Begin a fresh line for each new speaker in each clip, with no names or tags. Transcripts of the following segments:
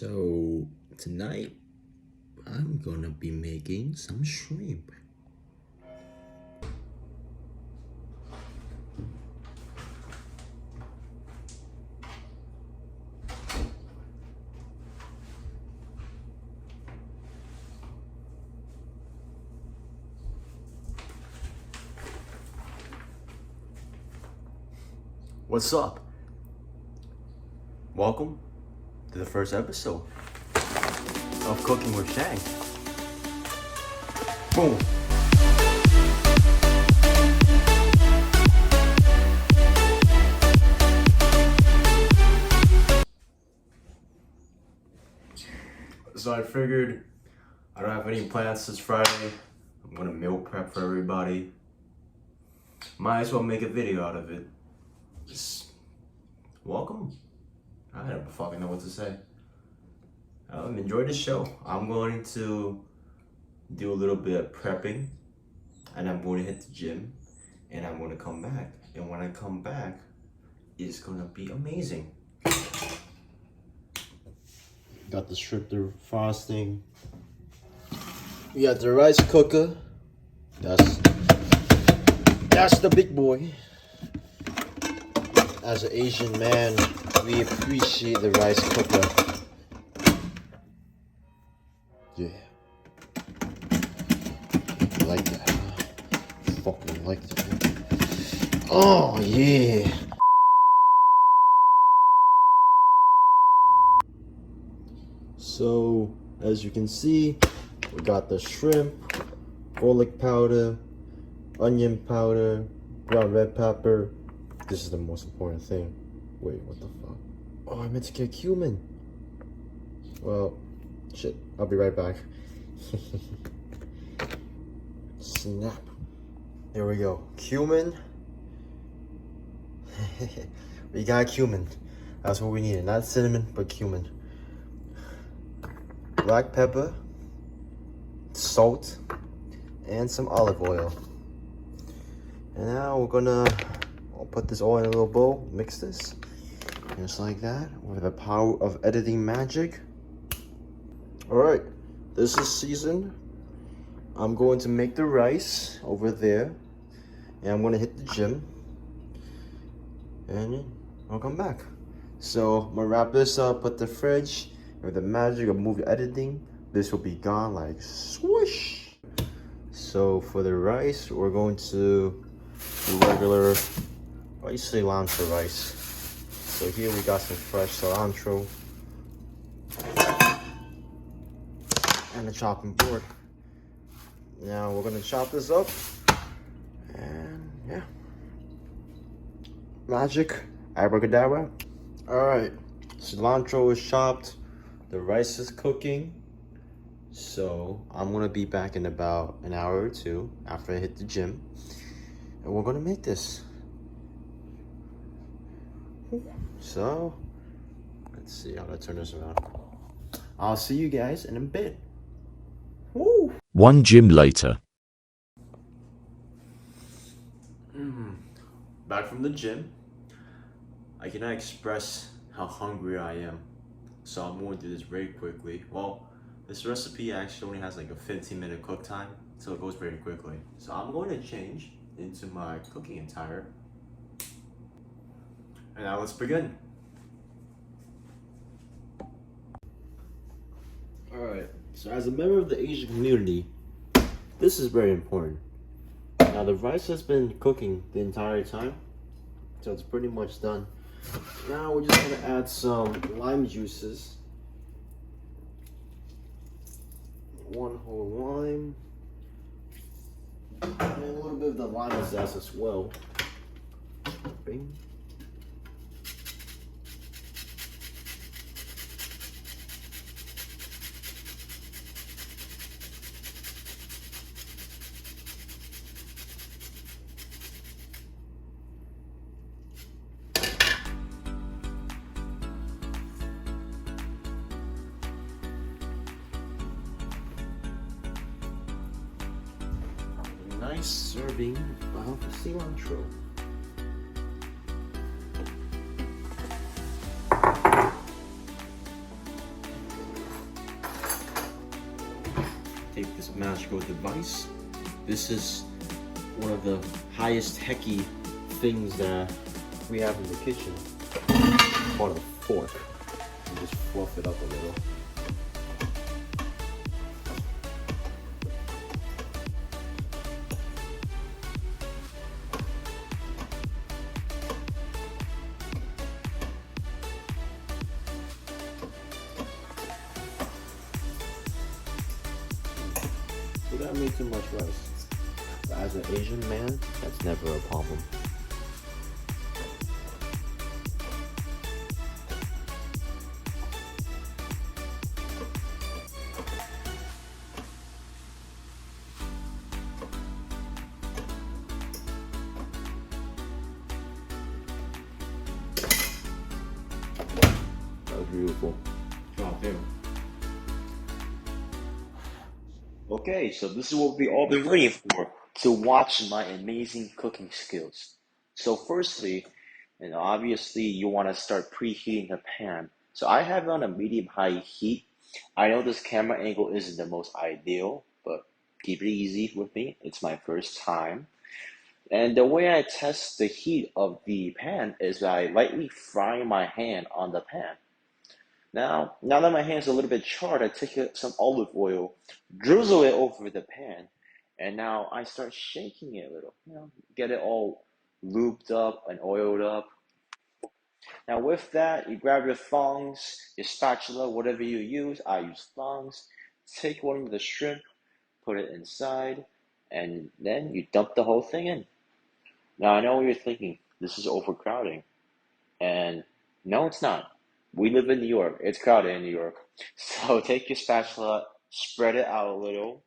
So tonight I'm gonna be making some shrimp. What's up? Welcome to the first episode of Cooking with Shang. Boom. So I figured I don't have any plans this Friday. I'm gonna meal prep for everybody. Might as well make a video out of it. Just welcome. I don't fucking know what to say. Enjoy the show. I'm going to do a little bit of prepping, and I'm going to hit the gym, and I'm going to come back. And when I come back, it's gonna be amazing. Got the shrimp defrosting. We got the rice cooker. That's the big boy. As an Asian man, we appreciate the rice cooker. Yeah. Like that, huh? Fucking like that. Oh, yeah. So, as you can see, we got the shrimp, garlic powder, onion powder, brown red pepper. This is the most important thing. Wait, what the fuck? Oh, I meant to get cumin. Well, shit. I'll be right back. Snap. There we go. Cumin. We got cumin. That's what we needed. Not cinnamon, but cumin. Black pepper, salt, and some olive oil. And now we're gonna put this all in a little bowl, mix this, just like that, with the power of editing magic. Alright, this is seasoned. I'm going to make the rice over there, and I'm gonna hit the gym, and I'll come back. So I'm gonna wrap this up, put the fridge. With the magic of movie editing, this will be gone like swoosh. So for the rice, we're going to do regular cilantro rice. So here we got some fresh cilantro and a chopping board. Now we're gonna chop this up, and yeah, magic, abracadabra. All right, cilantro is chopped. The rice is cooking, so I'm gonna be back in about an hour or two after I hit the gym, and we're gonna make this. So, let's see how to turn this around. I'll see you guys in a bit. Woo!
One gym later.
Back from the gym. I cannot express how hungry I am. So I'm going to do this very quickly. Well, this recipe actually only has like a 15-minute cook time, so it goes very quickly. So I'm going to change into my cooking attire. And now let's begin. Alright, so as a member of the Asian community, this is very important. Now the rice has been cooking the entire time, so it's pretty much done. Now we're just gonna add some lime juices. One whole lime. And a little bit of the lime zest as well. Bing. Nice serving of cilantro. electrical device. This is one of the highest techy things that we have in the kitchen. It's called a fork. You just fluff it up a little. We don't need too much rice. But as an Asian man, that's never a problem. That was beautiful. Oh, damn.
Okay, so this is what we all been waiting for, to watch my amazing cooking skills. So firstly, obviously you want to start preheating the pan. So I have it on a medium-high heat. I know this camera angle isn't the most ideal, but keep it easy with me. It's my first time. And the way I test the heat of the pan is I lightly fry my hand on the pan. Now that my hand's a little bit charred, I take some olive oil, drizzle it over the pan, and now I start shaking it a little, get it all lubed up and oiled up. Now with that, you grab your thongs, your spatula, whatever you use. I use thongs. Take one of the shrimp, put it inside, and then you dump the whole thing in. Now I know what you're thinking, this is overcrowding. And no, it's not. We live in New York. It's crowded in New York. So take your spatula, spread it out a little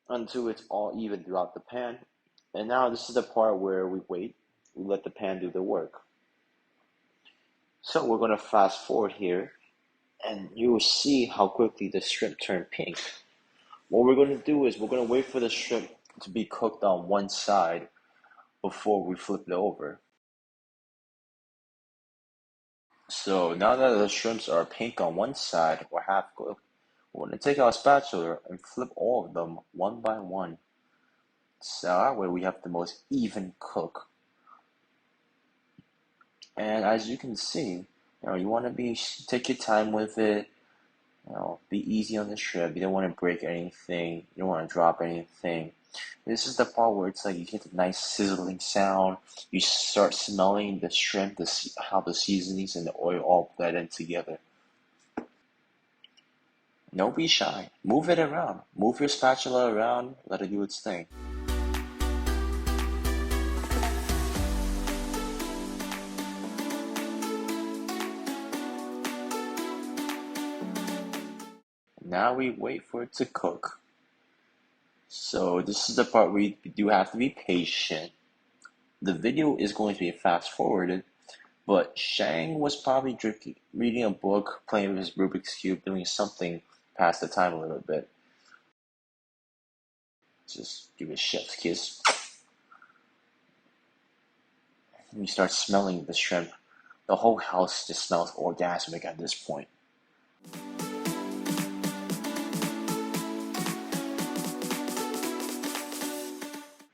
until it's all even throughout the pan. And now this is the part where we wait. We let the pan do the work. So we're going to fast forward here, and you will see how quickly the shrimp turn pink. What we're going to do is we're going to wait for the shrimp to be cooked on one side before we flip it over. So now that the shrimps are pink on one side or half cooked, we're going to take our spatula and flip all of them one by one. So that way we have the most even cook. And as you can see, you want to take your time with it. Be easy on the shrimp. You don't want to break anything. You don't want to drop anything. This is the part where it's like you get the nice sizzling sound. You start smelling the shrimp, how the seasonings and the oil all blend in together. Don't be shy. Move it around. Move your spatula around. Let it do its thing. Now we wait for it to cook. So this is the part where you do have to be patient. The video is going to be fast forwarded, but Shang was probably reading a book, playing with his Rubik's Cube, doing something past the time a little bit. Just give it a chef's kiss. You start smelling the shrimp. The whole house just smells orgasmic at this point.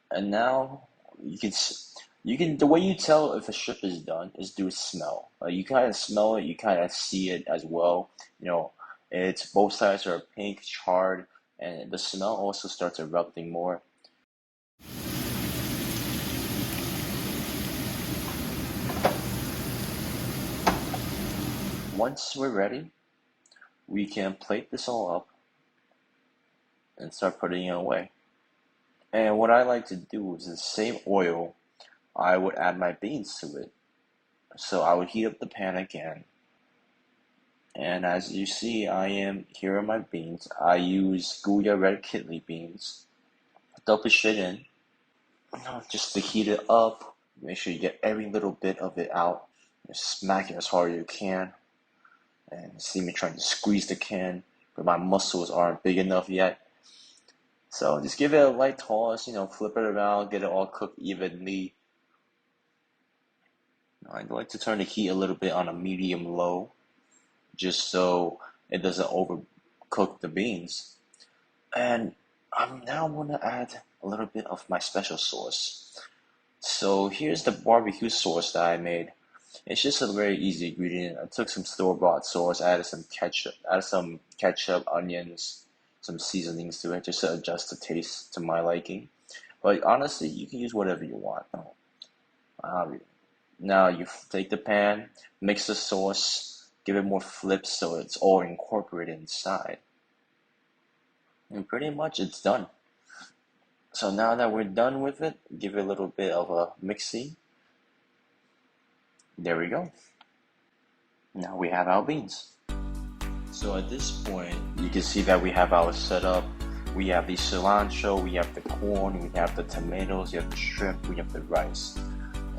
And now the way you tell if a shrimp is done is through smell. You kind of smell it, you kind of see it as well. It's both sides are pink, charred, and the smell also starts erupting more. Once we're ready, we can plate this all up and start putting it away. And what I like to do is the same oil, I would add my beans to it. So I would heat up the pan again. And as you see, here are my beans. I use Goya red kidney beans. Dump it straight in, just to heat it up. Make sure you get every little bit of it out. Just smack it as hard as you can. And see me trying to squeeze the can, but my muscles aren't big enough yet. So just give it a light toss, flip it around, get it all cooked evenly. I like to turn the heat a little bit on a medium-low, just so it doesn't overcook the beans. And I'm now gonna add a little bit of my special sauce. So here's the barbecue sauce that I made. It's just a very easy ingredient. I took some store-bought sauce, added some ketchup, onions, some seasonings to it, just to adjust the taste to my liking. But honestly, you can use whatever you want. Um, Now you take the pan, mix the sauce, give it more flips so it's all incorporated inside. And pretty much it's done. So now that we're done with it, give it a little bit of a mixing. There we go. Now we have our beans. So at this point, you can see that we have our setup. We have the cilantro, we have the corn, we have the tomatoes, we have the shrimp, we have the rice.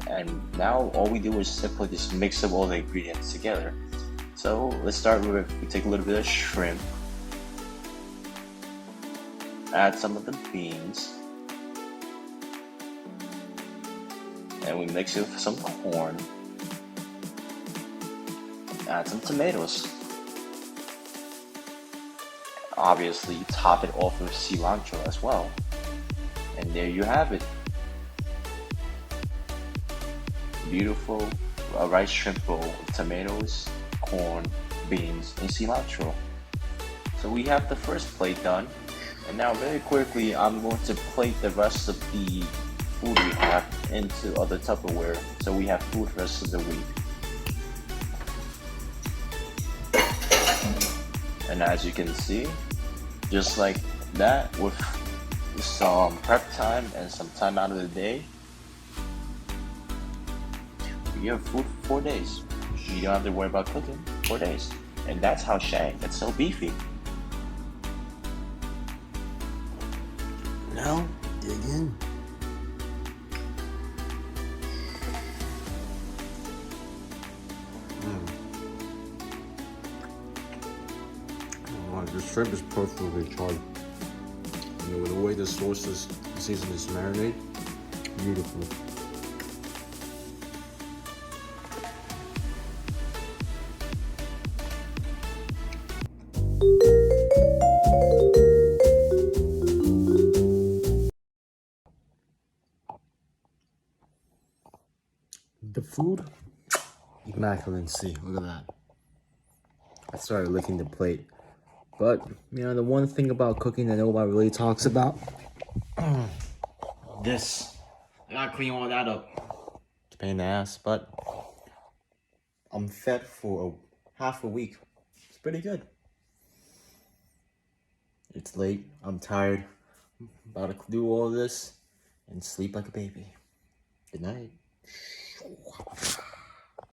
And now all we do is simply just mix up all the ingredients together. So let's start with, we take a little bit of shrimp, add some of the beans, and we mix it with some corn, add some tomatoes. Obviously, top it off with cilantro as well. And there you have it. Beautiful rice shrimp bowl with tomatoes, corn, beans, and cilantro. So we have the first plate done. And now very quickly, I'm going to plate the rest of the food we have into other Tupperware. So we have food for the rest of the week. And as you can see, just like that, with some prep time and some time out of the day, you have food for 4 days. You don't have to worry about cooking 4 days. And that's how Shang gets so beefy.
Now, dig in. Oh, the shrimp is perfectly charred. You know, with the way the sauce is seasoned is marinade, beautiful. The food, immaculate. See, look at that. I started licking the plate. But, you know, the one thing about cooking that nobody really talks about, this. I gotta clean all that up. It's a pain in the ass, but I'm fed for half a week. It's pretty good. It's late, I'm tired. I'm about to do all this and sleep like a baby. Good night.